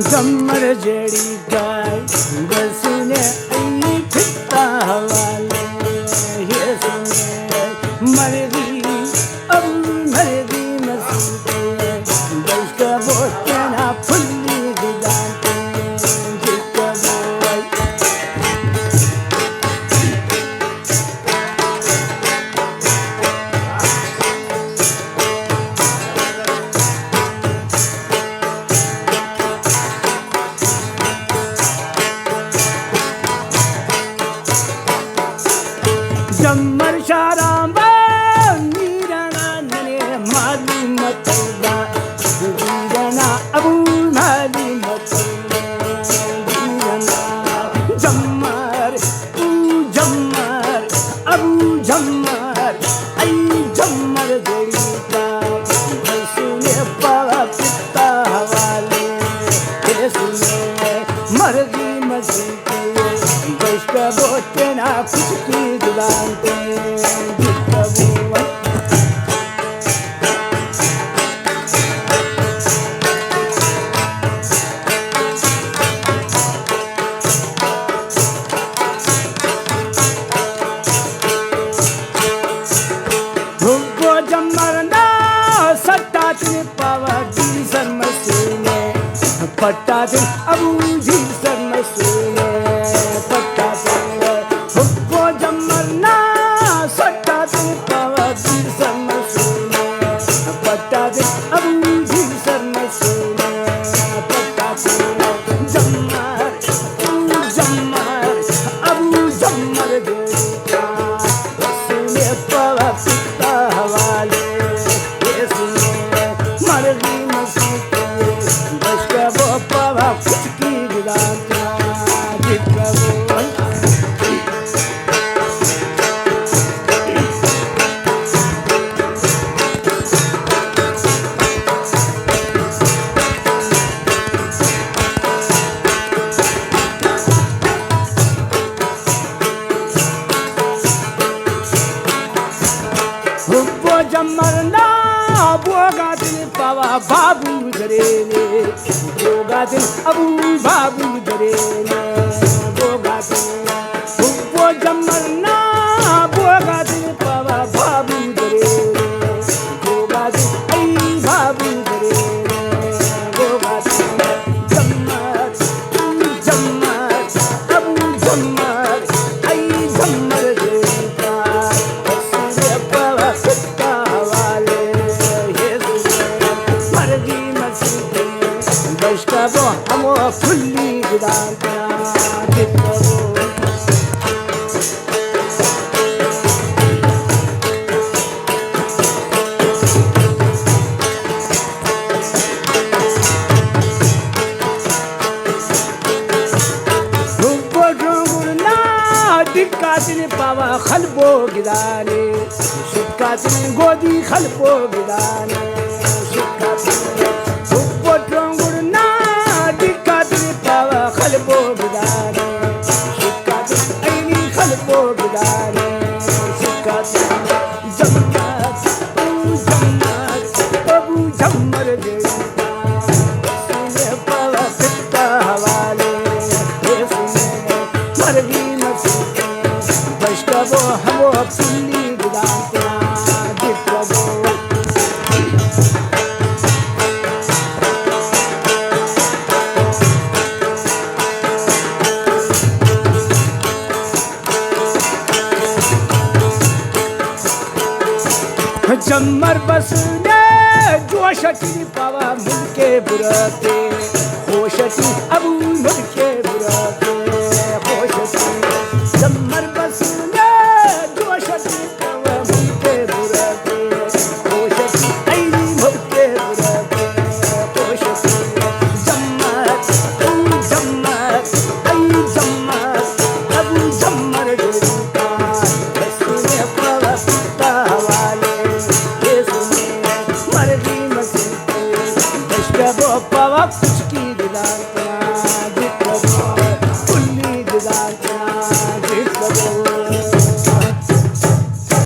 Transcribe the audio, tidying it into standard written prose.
जम्मर जड़ी गाय बसने आई फिरता हवाले ये सुने मरदी अब मरदी मसीते बस का बोते ना फुल्ली दिलाते जिसका बोल जम्मर शारांबा मीराना नने माली मतलबा मीराना अबू माली मतलबा मीराना जम्मर जम्मर अबू जम्मर आई जम्मर जड़ीता सुने पावा पिता हवाले ये सुने मर्गी मसीते बस का बोते ना कुछ की दुलांते जिसका बोल भूगो जम्मरना सट्टा तिने पावा जी सरमसूने पट्टा दिन अबू जी सरमसूने पट्टा दिन भूगो जम्मरना सट्टा तिने पावा जी सरमसूने पट्टा दिन अबू जी सरमसूने पट्टा दिन जम्मर जम्मर अबू जम्मर देता सुने पावा पिता हवाले ये सुने मरगी मसीते बस का वो पावा कुछ की दिलाता जिसका बोल भूगो जम्मरना बोगा दिन पावा बाबू धरेने बोगा दिन अबू बाबू धरेने बोगा दिन भूगो जम्मरना बोगा दिन पावा बाबू धरेने बोगा दिन आई बाबू धरेने बोगा दिन जम्मर जम्मर अबू जम्मर आई जम्मर देता सुने पावा पिता हवाले ये सुने मर्गी मसीते बस का वो हम फुल्ली गुदाता जिसका बोल भूगो ढूंढना दिक्का तिने पावा खलबो गिदाने सुक्का तिने गोदी खलबो गिदाने सुक्का तिने भूगो ढूंढना दिक्का तिने पावा खलबो गिदाने सुक्का तिने ऐनी खलबो गिदाने सुक्का तिने जम्मर अबू जम्मर देता सुने पावा पिता हवाले ये सुने मरगी मसीते बस का वो हम फुल्ली गुदाता जिसका बोल जम्मर बसने जोशटी पावा मुल्के बुराते होशटी अबू मुल्के बुराते होशटी